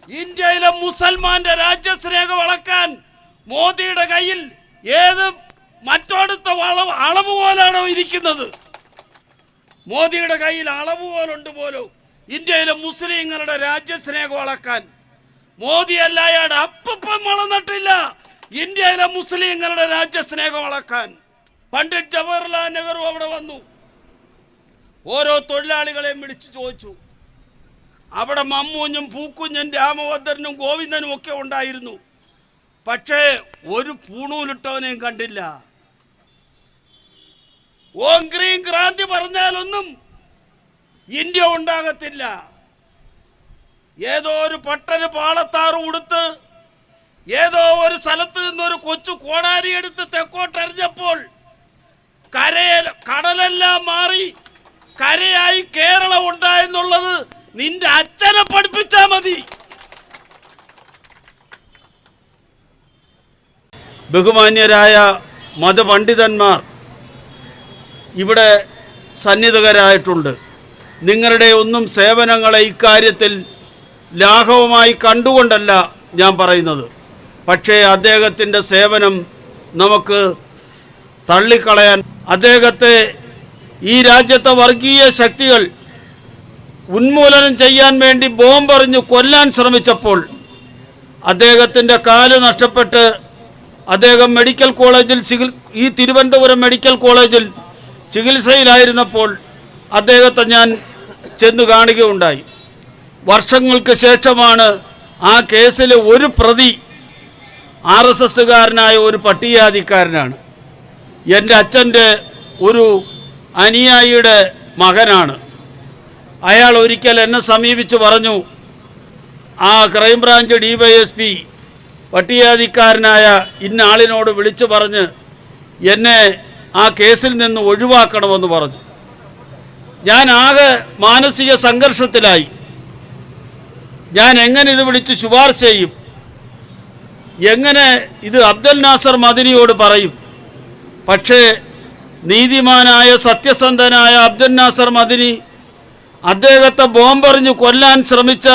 ഇന്ത്യയിലെ മുസൽമാന്റെ രാജ്യസ്നേഹം വളക്കാൻ മോദിയുടെ കയ്യിൽ ഏത് മറ്റോടത്തെ അളവുകോലാണോ ഇരിക്കുന്നത്? മോദിയുടെ കയ്യിൽ അളവുകോലുണ്ട് പോലും ഇന്ത്യയിലെ മുസ്ലിങ്ങളുടെ രാജ്യസ്നേഹം വളക്കാൻ. മോദി അല്ലായാട് അപ്പം വളർന്നിട്ടില്ല ഇന്ത്യയിലെ മുസ്ലിങ്ങളുടെ രാജ്യസ്നേഹം വളക്കാൻ. പണ്ഡിറ്റ് ജവഹർലാൽ നെഹ്റു അവിടെ വന്നു, ഓരോ തൊഴിലാളികളെയും വിളിച്ചു ചോദിച്ചു. അവിടെ മമ്മൂഞ്ഞും പൂക്കുഞ്ഞും രാമഭദ്രനും ഗോവിന്ദനും ഒക്കെ ഉണ്ടായിരുന്നു. പക്ഷേ ഒരു പൂണൂലിട്ടവനെയും കണ്ടില്ല. ഓം ഗ്രീം ക്രാന്തി പറഞ്ഞാലൊന്നും ഇന്ത്യ ഉണ്ടാകത്തില്ല. ഏതോ ഒരു പട്ടന് പാളത്താറ് ഉടുത്ത് ഏതോ ഒരു സ്ഥലത്ത് നിന്നൊരു കൊച്ചു കോടാരി എടുത്ത് തെക്കോട്ടെറിഞ്ഞപ്പോൾ കടലെല്ലാം മാറി കരയായി കേരളം ഉണ്ടായെന്നുള്ളത് നിന്റെ അച്ഛനെ പഠിപ്പിച്ചാ മതി. ബഹുമാന്യരായ മതപണ്ഡിതന്മാർ ഇവിടെ സന്നിഹിതരായിട്ടുണ്ട്. നിങ്ങളുടെ ഒന്നും സേവനങ്ങളെ ഇക്കാര്യത്തിൽ ലാഘവമായി കണ്ടുകൊണ്ടല്ല ഞാൻ പറയുന്നത്. പക്ഷേ അദ്ദേഹത്തിൻ്റെ സേവനം നമുക്ക് തള്ളിക്കളയാൻ, അദ്ദേഹത്തെ ഈ രാജ്യത്തെ വർഗീയ ശക്തികൾ ഉന്മൂലനം ചെയ്യാൻ വേണ്ടി ബോംബെറിഞ്ഞ് കൊല്ലാൻ ശ്രമിച്ചപ്പോൾ അദ്ദേഹത്തിൻ്റെ കാല് നഷ്ടപ്പെട്ട് അദ്ദേഹം മെഡിക്കൽ കോളേജിൽ ഈ തിരുവനന്തപുരം മെഡിക്കൽ കോളേജിൽ ചികിത്സയിലായിരുന്നപ്പോൾ അദ്ദേഹത്തെ ഞാൻ ചെന്ന് കാണുകയുണ്ടായി. വർഷങ്ങൾക്ക് ശേഷമാണ് ആ കേസിലെ ഒരു പ്രതി RSSകാരനായ ഒരു പട്ടികജാതിക്കാരനാണ്. എൻ്റെ അച്ഛൻ്റെ ഒരു അനുയായിയുടെ മകനാണ്. അയാൾ ഒരിക്കൽ എന്നെ സമീപിച്ച് പറഞ്ഞു, ആ ക്രൈംബ്രാഞ്ച് DYSP പട്ടികജാതിക്കാരനായ ഇന്ന ആളിനോട് വിളിച്ചു പറഞ്ഞ് എന്നെ ആ കേസിൽ നിന്ന് ഒഴിവാക്കണമെന്ന് പറഞ്ഞു. ഞാൻ ആകെ മാനസിക സംഘർഷത്തിലായി. ഞാൻ എങ്ങനെ ഇത് വിളിച്ച് ശുപാർശ ചെയ്യും? എങ്ങനെ ഇത് അബ്ദുൽ നാസർ മദനിയോട് പറയും? പക്ഷേ നീതിമാനായ സത്യസന്ധനായ അബ്ദുൽ നാസർ മദനി അദ്ദേഹത്തെ ബോംബെറിഞ്ഞ് കൊല്ലാൻ ശ്രമിച്ച,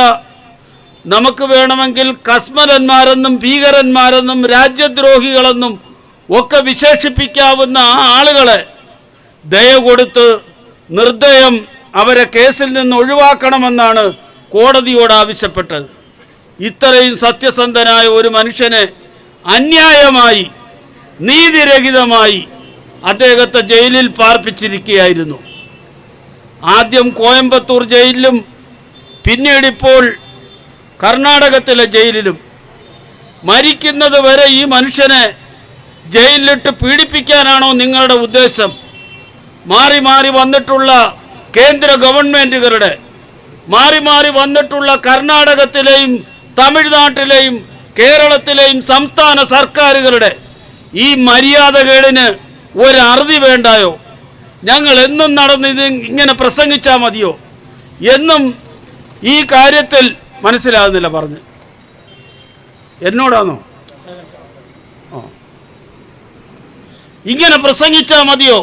നമുക്ക് വേണമെങ്കിൽ കസ്മലന്മാരെന്നും ഭീകരന്മാരെന്നും രാജ്യദ്രോഹികളെന്നും ഒക്കെ വിശേഷിപ്പിക്കാവുന്ന ആ ആളുകളെ ദയ കൊടുത്ത് നിർദ്ദയം അവരെ കേസിൽ നിന്ന് ഒഴിവാക്കണമെന്നാണ് കോടതിയോട് ആവശ്യപ്പെട്ടത്. ഇത്രയും സത്യസന്ധനായ ഒരു മനുഷ്യനെ അന്യായമായി നീതിരഹിതമായി അദ്ദേഹത്തെ ജയിലിൽ പാർപ്പിച്ചിരിക്കുകയായിരുന്നു. ആദ്യം കോയമ്പത്തൂർ ജയിലിലും പിന്നീടിപ്പോൾ കർണാടകത്തിലെ ജയിലിലും. മരിക്കുന്നത് വരെ ഈ മനുഷ്യനെ ജയിലിലിട്ട് പീഡിപ്പിക്കാനാണോ നിങ്ങളുടെ ഉദ്ദേശം? മാറി മാറി വന്നിട്ടുള്ള കേന്ദ്ര ഗവൺമെൻറ്റുകളുടെ, മാറി മാറി വന്നിട്ടുള്ള കർണാടകത്തിലെയും തമിഴ്നാട്ടിലെയും കേരളത്തിലെയും സംസ്ഥാന സർക്കാരുകളുടെ ഈ മര്യാദകേടിന് ഒരറുതി വേണ്ടായോ? ഞങ്ങൾ എന്നും നടന്നിത് ഇങ്ങനെ പ്രസംഗിച്ചാൽ മതിയോ? എന്നും ഈ കാര്യത്തിൽ മനസ്സിലാകുന്നില്ല. പറഞ്ഞ് എന്നോടാണോ? ഇങ്ങനെ പ്രസംഗിച്ചാൽ മതിയോ?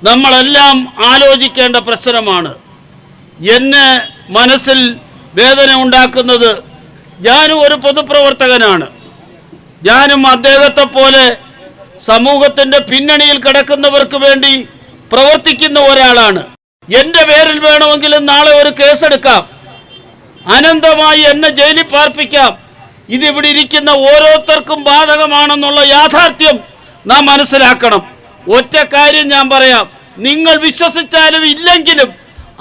നമ്മളെല്ലാം ആലോചിക്കേണ്ട പ്രശ്നമാണ്. എന്നെ മനസ്സിൽ വേദന ഉണ്ടാക്കുന്നത്, ഞാനും ഒരു പൊതുപ്രവർത്തകനാണ്. ഞാനും അദ്ദേഹത്തെ പോലെ സമൂഹത്തിൻ്റെ പിന്നണിയിൽ കിടക്കുന്നവർക്ക് വേണ്ടി പ്രവർത്തിക്കുന്ന ഒരാളാണ്. എൻ്റെ പേരിൽ വേണമെങ്കിലും നാളെ ഒരു കേസെടുക്കാം, അനന്തമായി എന്നെ ജയിലിൽ പാർപ്പിക്കാം. ഇതിവിടെ ഇരിക്കുന്ന ഓരോരുത്തർക്കും ബാധകമാണെന്നുള്ള യാഥാർത്ഥ്യം നാം മനസ്സിലാക്കണം. ഒറ്റ കാര്യം ഞാൻ പറയാം, നിങ്ങൾ വിശ്വസിച്ചാലും ഇല്ലെങ്കിലും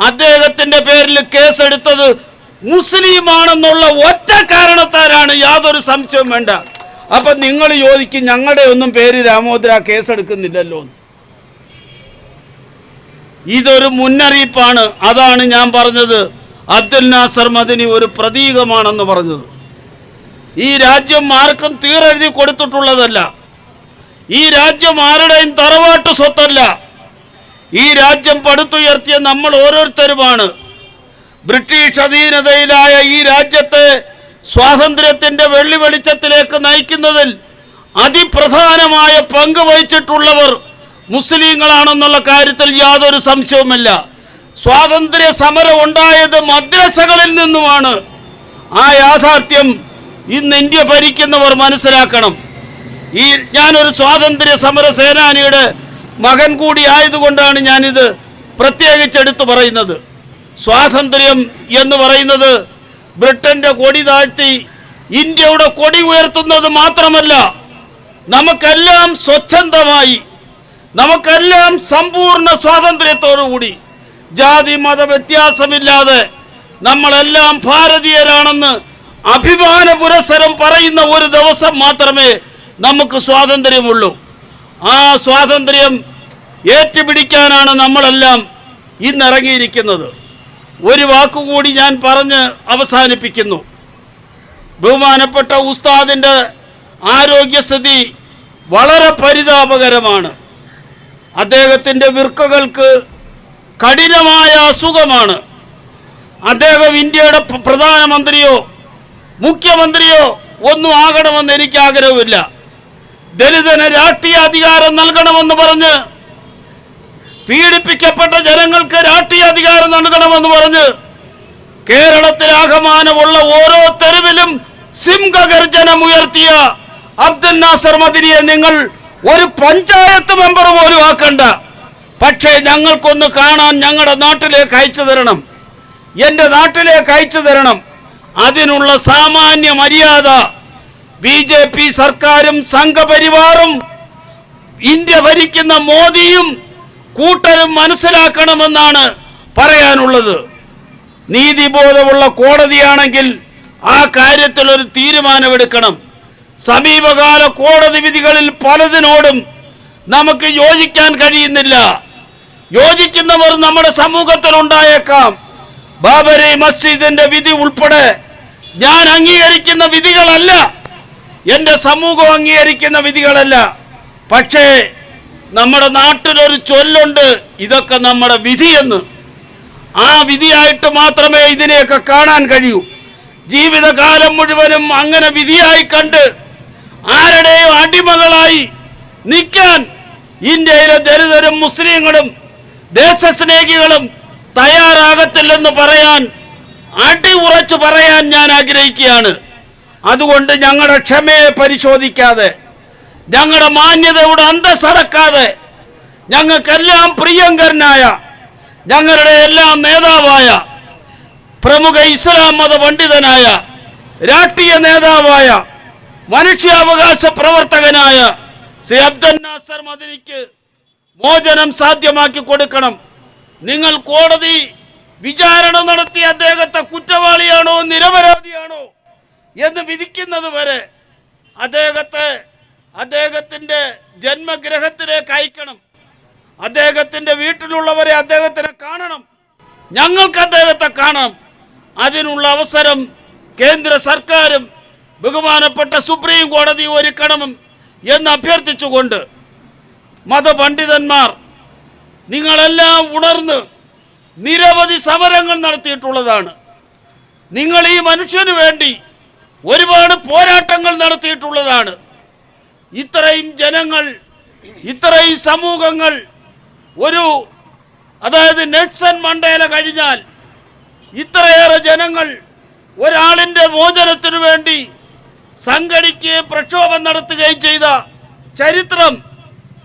അദ്ദേഹത്തിൻ്റെ പേരിൽ കേസെടുത്തത് മുസ്ലിമാണെന്നുള്ള ഒറ്റ കാരണത്താലാണ്, യാതൊരു സംശയവും വേണ്ട. അപ്പം നിങ്ങൾ ചോദിക്കും, ഞങ്ങളുടെ ഒന്നും പേര് രാമോദ്ര കേസെടുക്കുന്നില്ലല്ലോ. ഇതൊരു മുന്നറിയിപ്പാണ്. അതാണ് ഞാൻ പറഞ്ഞത്, അബ്ദുൽ നാസർ മദനി ഒരു പ്രതീകമാണെന്ന് പറഞ്ഞത്. ഈ രാജ്യം ആർക്കും തീരെഴുതി കൊടുത്തിട്ടുള്ളതല്ല. ഈ രാജ്യം ആരുടെയും തറവാട്ട് സ്വത്തല്ല. ഈ രാജ്യം പടുത്തുയർത്തിയ നമ്മൾ ഓരോരുത്തരുമാണ്. ബ്രിട്ടീഷ് അധീനതയിലായ ഈ രാജ്യത്തെ സ്വാതന്ത്ര്യത്തിൻ്റെ വെള്ളി വെളിച്ചത്തിലേക്ക് നയിക്കുന്നതിൽ അതിപ്രധാനമായ പങ്ക് വഹിച്ചിട്ടുള്ളവർ മുസ്ലിങ്ങളാണെന്നുള്ള കാര്യത്തിൽ യാതൊരു സംശയവുമില്ല. സ്വാതന്ത്ര്യ സമരം ഉണ്ടായത് മദ്രസകളിൽ നിന്നുമാണ്. ആ യാഥാർത്ഥ്യം ഇന്ന് ഇന്ത്യ ഭരിക്കുന്നവർ മനസ്സിലാക്കണം. ഞാനൊരു സ്വാതന്ത്ര്യ സമര സേനാനിയുടെ മകൻ കൂടി ആയതുകൊണ്ടാണ് ഞാനിത് പ്രത്യേകിച്ചെടുത്തു പറയുന്നത്. സ്വാതന്ത്ര്യം എന്ന് പറയുന്നത് ബ്രിട്ടന്റെ കൊടി താഴ്ത്തി ഇന്ത്യയുടെ കൊടി ഉയർത്തുന്നത് മാത്രമല്ല, നമുക്കെല്ലാം സ്വച്ഛന്തമായി, നമുക്കെല്ലാം സമ്പൂർണ്ണ സ്വാതന്ത്ര്യത്തോടുകൂടി ജാതി മത വ്യത്യാസമില്ലാതെ നമ്മളെല്ലാം ഭാരതീയരാണെന്ന് അഭിമാന പുരസ്സരം പറയുന്ന ഒരു ദിവസം മാത്രമേ നമുക്ക് സ്വാതന്ത്ര്യമുള്ളൂ. ആ സ്വാതന്ത്ര്യം ഏറ്റുപിടിക്കാനാണ് നമ്മളെല്ലാം ഇന്നിറങ്ങിയിരിക്കുന്നത്. ഒരു വാക്കുകൂടി ഞാൻ പറഞ്ഞ് അവസാനിപ്പിക്കുന്നു. ബഹുമാനപ്പെട്ട ഉസ്താദിൻ്റെ ആരോഗ്യസ്ഥിതി വളരെ പരിതാപകരമാണ്. അദ്ദേഹത്തിൻ്റെ വൃക്കകൾക്ക് കഠിനമായ അസുഖമാണ്. അദ്ദേഹം ഇന്ത്യയുടെ പ്രധാനമന്ത്രിയോ മുഖ്യമന്ത്രിയോ ഒന്നും ആകണമെന്ന് എനിക്ക് ആഗ്രഹമില്ല. ദലിതന് രാഷ്ട്രീയ അധികാരം നൽകണമെന്ന് പറഞ്ഞ്, പീഡിപ്പിക്കപ്പെട്ട ജനങ്ങൾക്ക് രാഷ്ട്രീയ അധികാരം നൽകണമെന്ന് പറഞ്ഞ് കേരളത്തിലാകമാനമുള്ള ഓരോ തെരുവിലും സിംഹഗർജനം ഉയർത്തിയ അബ്ദുൽ നാസർ മദനിയെ നിങ്ങൾ ഒരു പഞ്ചായത്ത് മെമ്പർ പോലും ആക്കണ്ട. പക്ഷേ ഞങ്ങൾക്കൊന്ന് കാണാൻ ഞങ്ങളുടെ നാട്ടിലേക്ക് അയച്ചു തരണം, എൻ്റെ നാട്ടിലേക്ക് അയച്ചു തരണം. അതിനുള്ള സാമാന്യ മര്യാദ BJP സർക്കാരും സംഘപരിവാറും ഇന്ത്യ ഭരിക്കുന്ന മോദിയും കൂട്ടരും മനസ്സിലാക്കണമെന്നാണ് പറയാനുള്ളത്. നീതിബോധമുള്ള കോടതിയാണെങ്കിൽ ആ കാര്യത്തിൽ ഒരു തീരുമാനമെടുക്കണം. സമീപകാല കോടതി വിധികളിൽ പലതിനോടും നമുക്ക് യോജിക്കാൻ കഴിയുന്നില്ല. യോജിക്കുന്നവർ നമ്മുടെ സമൂഹത്തിൽ ഉണ്ടായേക്കാം. ബാബരി മസ്ജിദിന്റെ വിധി ഉൾപ്പെടെ ഞാൻ അംഗീകരിക്കുന്ന വിധികളല്ല, എൻ്റെ സമൂഹം അംഗീകരിക്കുന്ന വിധികളല്ല. പക്ഷേ നമ്മുടെ നാട്ടിലൊരു ചൊല്ലുണ്ട്, ഇതൊക്കെ നമ്മുടെ വിധിയെന്ന്. ആ വിധിയായിട്ട് മാത്രമേ ഇതിനെയൊക്കെ കാണാൻ കഴിയൂ. ജീവിതകാലം മുഴുവനും അങ്ങനെ വിധിയായി കണ്ട് ആരുടെയും അടിമകളായി നിൽക്കാൻ ഇന്ത്യയിലെ ദലിതരും മുസ്ലിങ്ങളും ദേശസ്നേഹികളും തയ്യാറാകത്തില്ലെന്ന് പറയാൻ, അടിയുറച്ച് പറയാൻ ഞാൻ ആഗ്രഹിക്കുകയാണ്. അതുകൊണ്ട് ഞങ്ങളുടെ ക്ഷമയെ പരിശോധിക്കാതെ, ഞങ്ങളുടെ മാന്യതയുടെ അന്തസ്സടക്കാതെ, ഞങ്ങൾക്കെല്ലാം പ്രിയങ്കരനായ, ഞങ്ങളുടെ എല്ലാം നേതാവായ, പ്രമുഖ ഇസ്ലാം മത പണ്ഡിതനായ, രാഷ്ട്രീയ നേതാവായ, മനുഷ്യാവകാശ പ്രവർത്തകനായ ശ്രീ അബ്ദുൽ നാസർ മദനിക്ക് മോചനം സാധ്യമാക്കി കൊടുക്കണം. നിങ്ങൾ കോടതി വിചാരണ നടത്തി അദ്ദേഹത്തെ കുറ്റവാളിയാണോ നിരപരാധിയാണോ എന്ന് വിധിക്കുന്നത് വരെ അദ്ദേഹത്തിൻ്റെ ജന്മഗൃഹത്തിലേക്ക് അയക്കണം. അദ്ദേഹത്തിൻ്റെ വീട്ടിലുള്ളവരെ അദ്ദേഹത്തിനെ കാണണം. ഞങ്ങൾക്ക് അദ്ദേഹത്തെ കാണണം. അതിനുള്ള അവസരം കേന്ദ്ര സർക്കാരും ബഹുമാനപ്പെട്ട സുപ്രീം കോടതി ഒരുക്കണം എന്ന് അഭ്യർത്ഥിച്ചുകൊണ്ട്, മതപണ്ഡിതന്മാർ നിങ്ങളെല്ലാം ഉണർന്ന് നിരവധി സമരങ്ങൾ നടത്തിയിട്ടുള്ളതാണ്. നിങ്ങൾ ഈ മനുഷ്യന് വേണ്ടി ഒരുപാട് പോരാട്ടങ്ങൾ നടത്തിയിട്ടുള്ളതാണ്. ഇത്രയും ജനങ്ങൾ, ഇത്രയും സമൂഹങ്ങൾ, അതായത് നെൽസൺ മണ്ടേല കഴിഞ്ഞാൽ ഇത്രയേറെ ജനങ്ങൾ ഒരാളിൻ്റെ മോചനത്തിനു വേണ്ടി സംഘടിക്കുകയും പ്രക്ഷോഭം നടത്തുകയും ചെയ്ത ചരിത്രം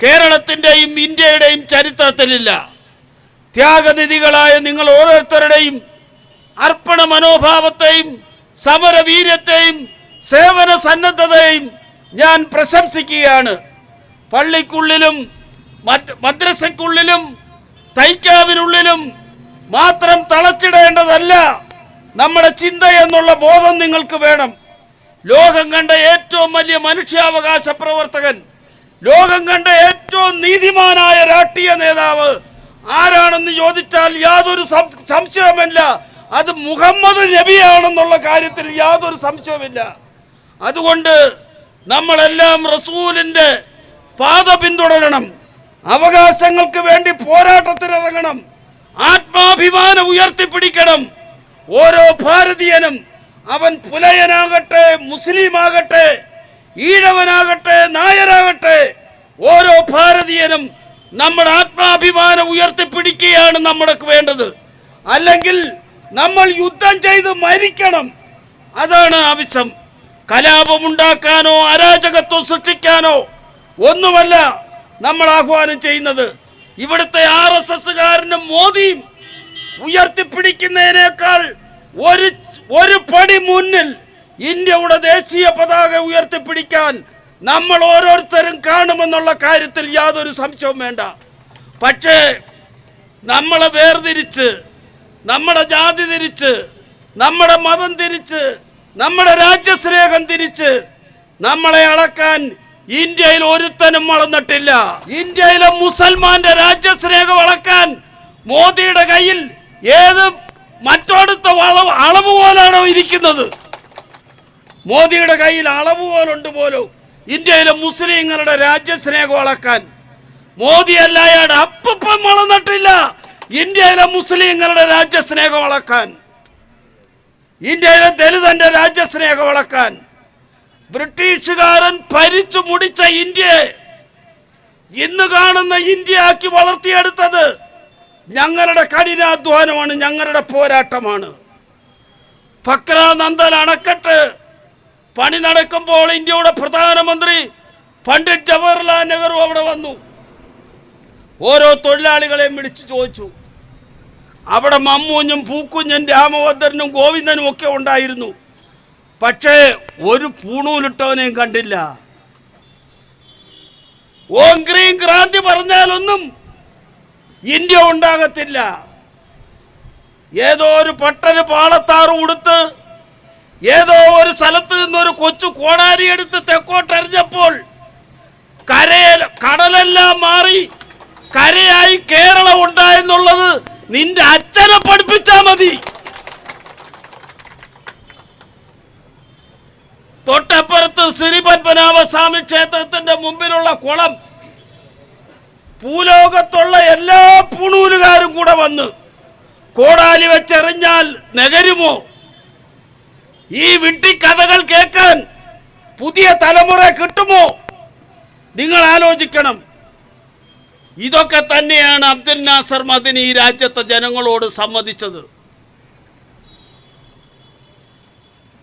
കേരളത്തിൻ്റെയും ഇന്ത്യയുടെയും ചരിത്രത്തിലില്ല. ത്യാഗനിധികളായ നിങ്ങൾ ഓരോരുത്തരുടെയും അർപ്പണ മനോഭാവത്തെയും സമരവീര്യത്തെയും സേവന സന്നദ്ധതയെയും ഞാൻ പ്രശംസിക്കുകയാണ്. പള്ളിക്കുള്ളിലും മദ്രസയ്ക്കുള്ളിലും തൈക്കാവിനുള്ളിലും മാത്രം തളച്ചിടേണ്ടതല്ല നമ്മുടെ ചിന്ത എന്നുള്ള ബോധം നിങ്ങൾക്ക് വേണം. ലോകം കണ്ട ഏറ്റവും വലിയ മനുഷ്യാവകാശ പ്രവർത്തകൻ, ലോകം കണ്ട ഏറ്റവും നീതിമാനായ രാഷ്ട്രീയ നേതാവ് ആരാണെന്ന് ചോദിച്ചാൽ യാതൊരു സംശയവുമില്ല, അത് മുഹമ്മദ് നബിയാണെന്നുള്ള കാര്യത്തിൽ യാതൊരു സംശയവുമില്ല. അതുകൊണ്ട് നമ്മളെല്ലാം റസൂലിൻ്റെ പാത പിന്തുടരണം, അവകാശങ്ങൾക്ക് വേണ്ടി പോരാട്ടത്തിനിറങ്ങണം, ആത്മാഭിമാനം ഉയർത്തിപ്പിടിക്കണം. ഓരോ ഭാരതീയനും, അവൻ പുലയനാകട്ടെ, മുസ്ലിം ആകട്ടെ, ഈഴവനാകട്ടെ, നായരാകട്ടെ, ഓരോ ഭാരതീയനും നമ്മുടെ ആത്മാഭിമാനം ഉയർത്തിപ്പിടിക്കുകയാണ് നമ്മൾക്ക് വേണ്ടത്. അല്ലെങ്കിൽ നമ്മൾ യുദ്ധം ചെയ്ത് മരിക്കണം. അതാണ് ആവശ്യം. കലാപമുണ്ടാക്കാനോ അരാജകത്വം സൃഷ്ടിക്കാനോ ഒന്നുമല്ല നമ്മൾ ആഹ്വാനം ചെയ്യുന്നത്. ഇവിടുത്തെ RSSകാരനും മോദിയും ഉയർത്തിപ്പിടിക്കുന്നതിനേക്കാൾ ഒരു പടി മുന്നിൽ ഇന്ത്യയുടെ ദേശീയ പതാക ഉയർത്തിപ്പിടിക്കാൻ നമ്മൾ ഓരോരുത്തരും കാണുമെന്നുള്ള കാര്യത്തിൽ യാതൊരു സംശയവും വേണ്ട. പക്ഷേ നമ്മളെ വേർതിരിച്ച്, നമ്മുടെ ജാതി തിരിച്ച്, നമ്മുടെ മതം തിരിച്ച്, നമ്മുടെ രാജ്യസ്നേഹം തിരിച്ച് നമ്മളെ അളക്കാൻ ഇന്ത്യയിൽ ഒരുത്തനും വളർന്നിട്ടില്ല. ഇന്ത്യയിലെ മുസൽമാന്റെ രാജ്യസ്നേഹം അളക്കാൻ മോദിയുടെ കയ്യിൽ ഏത് മറ്റോടത്തെ അളവുകോലാണോ ഇരിക്കുന്നത്? മോദിയുടെ കയ്യിൽ അളവുകോലുണ്ട് പോലും ഇന്ത്യയിലെ മുസ്ലിങ്ങളുടെ രാജ്യസ്നേഹം അളക്കാൻ. മോദി അല്ലായാട് അപ്പം വളർന്നിട്ടില്ല ഇന്ത്യയിലെ മുസ്ലിങ്ങളുടെ രാജ്യസ്നേഹം അളക്കാൻ, ഇന്ത്യയിലെ ദലിതന്റെ രാജ്യസ്നേഹം അളക്കാൻ. ബ്രിട്ടീഷുകാരൻ ഭരിച്ചു മുടിച്ച ഇന്ത്യയെ ഇന്ന് കാണുന്ന ഇന്ത്യയാക്കി വളർത്തിയെടുത്തത് ഞങ്ങളുടെ കഠിനാധ്വാനമാണ്, ഞങ്ങളുടെ പോരാട്ടമാണ്. ഫക്ര നന്ദൻ അണക്കെട്ട് പണി നടക്കുമ്പോൾ ഇന്ത്യയുടെ പ്രധാനമന്ത്രി പണ്ഡിറ്റ് ജവഹർലാൽ നെഹ്റു അവിടെ വന്നു. ഓരോ തൊഴിലാളികളെയും വിളിച്ചു ചോദിച്ചു. അവിടെ മമ്മൂഞ്ഞും പൂക്കുഞ്ഞും രാമഭദ്രനും ഗോവിന്ദനും ഒക്കെ ഉണ്ടായിരുന്നു. പക്ഷേ ഒരു പൂണൂലിട്ടവനെയും കണ്ടില്ല. ഓം ഗ്രീം ക്രാന്തി പറഞ്ഞാലൊന്നും ഇന്ത്യ ഉണ്ടാകത്തില്ല. ഏതോ ഒരു പട്ടന് പാളത്താറ് ഉടുത്ത് ഏതോ ഒരു സ്ഥലത്ത് നിന്നൊരു കൊച്ചു കോടാരി എടുത്ത് തെക്കോട്ടെറിഞ്ഞപ്പോൾ കടലെല്ലാം മാറി കരയായി കേരളം ഉണ്ടായെന്നുള്ളത് നിന്റെ അച്ഛനെ പഠിപ്പിച്ചാ മതി. തൊട്ടപ്പുറത്ത് ശ്രീ പത്മനാഭസ്വാമി ക്ഷേത്രത്തിന്റെ മുമ്പിലുള്ള കുളം ഭൂലോകത്തുള്ള എല്ലാ പൂണൂലുകാരും കൂടെ വന്ന് കോടാലി വെച്ചെറിഞ്ഞാൽ നഗരുമോ? ഈ വിഡ്ഢിക്കഥകൾ കേൾക്കാൻ പുതിയ തലമുറ കിട്ടുമോ? നിങ്ങൾ ആലോചിക്കണം. ഇതൊക്കെ തന്നെയാണ് അബ്ദുൽ നാസർ മദനി ഈ രാജ്യത്തെ ജനങ്ങളോട് സമ്മതിച്ചത്.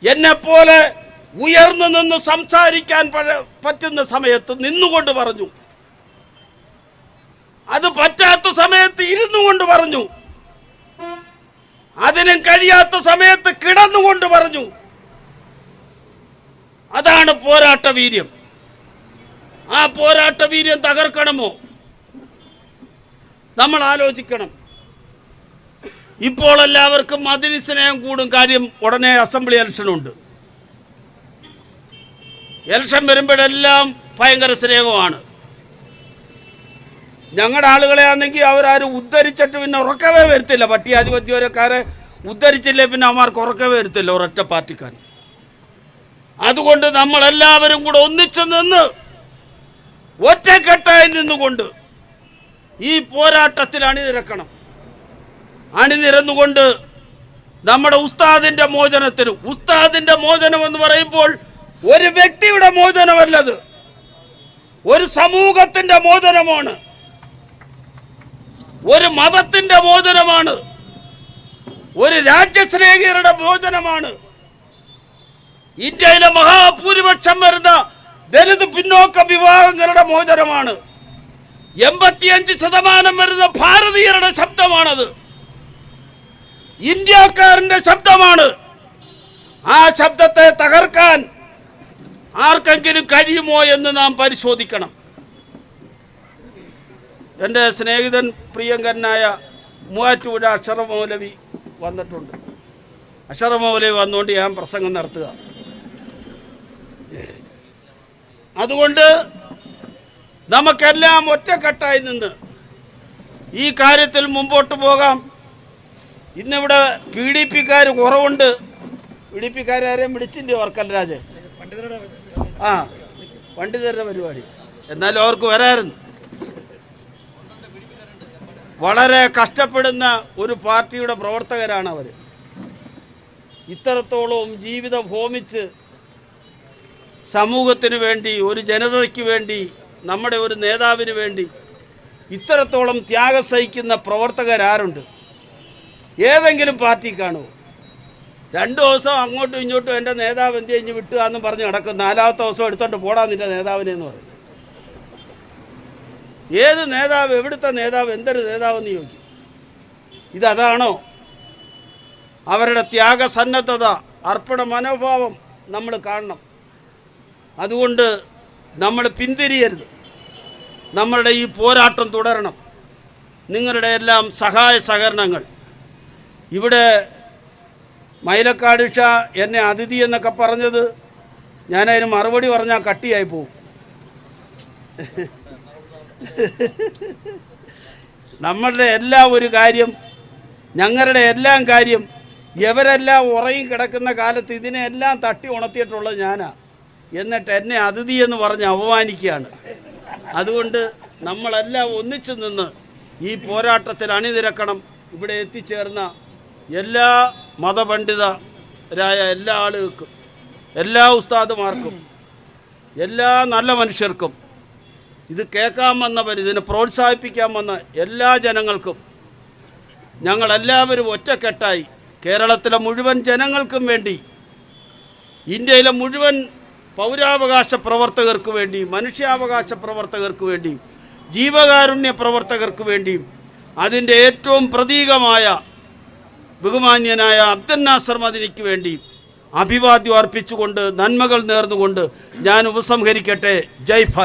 എന്നെപ്പോലെ ഉയർന്നു നിന്ന് സംസാരിക്കാൻ പറ്റുന്ന സമയത്ത് നിന്നുകൊണ്ട് പറഞ്ഞു, അത് പറ്റാത്ത സമയത്ത് ഇരുന്നു കൊണ്ട് പറഞ്ഞു, അതിനും കഴിയാത്ത സമയത്ത് കിടന്നുകൊണ്ട് പറഞ്ഞു. അതാണ് പോരാട്ട വീര്യം. ആ പോരാട്ട വീര്യം തകർക്കണമോ? നമ്മൾ ആലോചിക്കണം. ഇപ്പോൾ എല്ലാവർക്കും മദനി സ്നേഹം കൂടും. കാര്യം ഉടനെ അസംബ്ലി ഇലക്ഷനുണ്ട്. ഇലക്ഷൻ വരുമ്പോഴെല്ലാം ഭയങ്കര സ്നേഹമാണ്. ഞങ്ങളുടെ ആളുകളെ ആണെങ്കിൽ അവരാരും ഉദ്ധരിച്ചിട്ട് പിന്നെ ഉറക്കവേ വരുത്തില്ല. പട്ടികാധിപത്യക്കാരെ ഉദ്ധരിച്ചില്ലേ പിന്നെ അവന്മാർക്ക് ഉറക്കവേ വരുത്തില്ല ഒരൊറ്റ പാർട്ടിക്കാർ. അതുകൊണ്ട് നമ്മളെല്ലാവരും കൂടെ ഒന്നിച്ചു നിന്ന് ഒറ്റക്കെട്ടായി നിന്നുകൊണ്ട് ഈ പോരാട്ടത്തിൽ അണിനിരക്കണം. അണിനിരന്നുകൊണ്ട് നമ്മുടെ ഉസ്താദിന്റെ മോചനത്തിന്, ഉസ്താദിന്റെ മോചനം എന്ന് പറയുമ്പോൾ ഒരു വ്യക്തിയുടെ മോചനമല്ലത്, ഒരു സമൂഹത്തിന്റെ മോചനമാണ്, ഒരു മതത്തിന്റെ മോചനമാണ്, ഒരു രാജ്യസ്നേഹികളുടെ മോചനമാണ്. ഇന്ത്യയിലെ മഹാഭൂരിപക്ഷം വരുന്ന ദലിത് പിന്നോക്ക വിഭാഗങ്ങളുടെ മോചനമാണ്. 85% വരുന്ന ഭാരതീയരുടെ ശബ്ദമാണത്. ഇന്ത്യക്കാരന്റെ ശബ്ദമാണ്. ആ ശബ്ദത്തെ തകർക്കാൻ ആർക്കെങ്കിലും കഴിയുമോ എന്ന് നാം പരിശോധിക്കണം. എൻ്റെ സ്നേഹിതൻ പ്രിയങ്കരനായ മൂവാറ്റുപുഴ അഷറഫ് മൗലവി വന്നിട്ടുണ്ട്. അഷറഫ് മൗലവി വന്നുകൊണ്ട് ഞാൻ പ്രസംഗം നടത്തുക. അതുകൊണ്ട് നമുക്കെല്ലാം ഒറ്റക്കെട്ടായി നിന്ന് ഈ കാര്യത്തിൽ മുമ്പോട്ട് പോകാം. ഇന്നിവിടെ PDPക്കാർ കുറവുണ്ട്. PDPക്കാരും വിളിച്ചില്ലേ വർക്കൽ രാജ്? ആ, പണ്ഡിതരുടെ പരിപാടി. എന്നാലും അവർക്ക് വരായിരുന്നു. വളരെ കഷ്ടപ്പെടുന്ന ഒരു പാർട്ടിയുടെ പ്രവർത്തകരാണ് അവർ. ഇത്രത്തോളം ജീവിതം ഹോമിച്ച് സമൂഹത്തിന് വേണ്ടി, ഒരു ജനതയ്ക്ക് വേണ്ടി, നമ്മുടെ ഒരു നേതാവിന് വേണ്ടി ഇത്രത്തോളം ത്യാഗം സഹിക്കുന്ന പ്രവർത്തകരാരുണ്ട്? ഏതെങ്കിലും പാർട്ടി കാണുമോ? 2 ദിവസം അങ്ങോട്ടും ഇങ്ങോട്ടും എൻ്റെ നേതാവ് എന്ത് കഴിഞ്ഞ് വിട്ടുക എന്ന് പറഞ്ഞ് നടക്കും. 4ാമത്തെ ദിവസം എടുത്തോണ്ട് പോടാ നിൻ്റെ നേതാവിനെ എന്ന് പറയും. ഏത് നേതാവ്, എവിടുത്തെ നേതാവ്, എന്തൊരു നേതാവെന്ന് ചോദിക്കും. ഇതതാണോ? അവരുടെ ത്യാഗസന്നദ്ധത, അർപ്പണ മനോഭാവം നമ്മൾ കാണണം. അതുകൊണ്ട് നമ്മൾ പിന്തിരിയരുത്. നമ്മളുടെ ഈ പോരാട്ടം തുടരണം. നിങ്ങളുടെ എല്ലാം സഹായ സഹകരണങ്ങൾ. ഇവിടെ മൈലക്കാട് ഷാ എന്നെ അതിഥി എന്നൊക്കെ പറഞ്ഞത്, ഞാനതിന് മറുപടി പറഞ്ഞാൽ കട്ടിയായി പോവും. നമ്മളുടെ എല്ലാം ഒരു കാര്യം, ഞങ്ങളുടെ എല്ലാം കാര്യം, ഇവരെല്ലാം ഉറങ്ങി കിടക്കുന്ന കാലത്ത് ഇതിനെല്ലാം തട്ടി ഉണർത്തിയിട്ടുള്ളത് ഞാനാ. എന്നിട്ട് എന്നെ അതിഥി എന്ന് പറഞ്ഞ് അപമാനിക്കുകയാണ്. അതുകൊണ്ട് നമ്മളെല്ലാം ഒന്നിച്ചു നിന്ന് ഈ പോരാട്ടത്തിൽ അണിനിരക്കണം. ഇവിടെ എത്തിച്ചേർന്ന എല്ലാ മതപണ്ഡിതരായ എല്ലാ ആളുകൾക്കും, എല്ലാ ഉസ്താദുമാർക്കും, എല്ലാ നല്ല മനുഷ്യർക്കും, ഇത് കേൾക്കാൻ വന്നവർ, ഇതിനെ പ്രോത്സാഹിപ്പിക്കാൻ വന്ന എല്ലാ ജനങ്ങൾക്കും, ഞങ്ങളെല്ലാവരും ഒറ്റക്കെട്ടായി കേരളത്തിലെ മുഴുവൻ ജനങ്ങൾക്കും വേണ്ടി, ഇന്ത്യയിലെ മുഴുവൻ പൗരാവകാശ പ്രവർത്തകർക്ക് വേണ്ടി, മനുഷ്യാവകാശ പ്രവർത്തകർക്ക് വേണ്ടിയും, ജീവകാരുണ്യ പ്രവർത്തകർക്ക് വേണ്ടിയും, അതിൻ്റെ ഏറ്റവും പ്രതീകമായ ബഹുമാന്യനായ അബ്ദുൽ നാസർ മദനിക്ക് വേണ്ടി അഭിവാദ്യം അർപ്പിച്ചുകൊണ്ട്, നന്മകൾ നേർന്നുകൊണ്ട് ഞാൻ ഉപസംഹരിക്കട്ടെ. ജയ് ഭാരത്.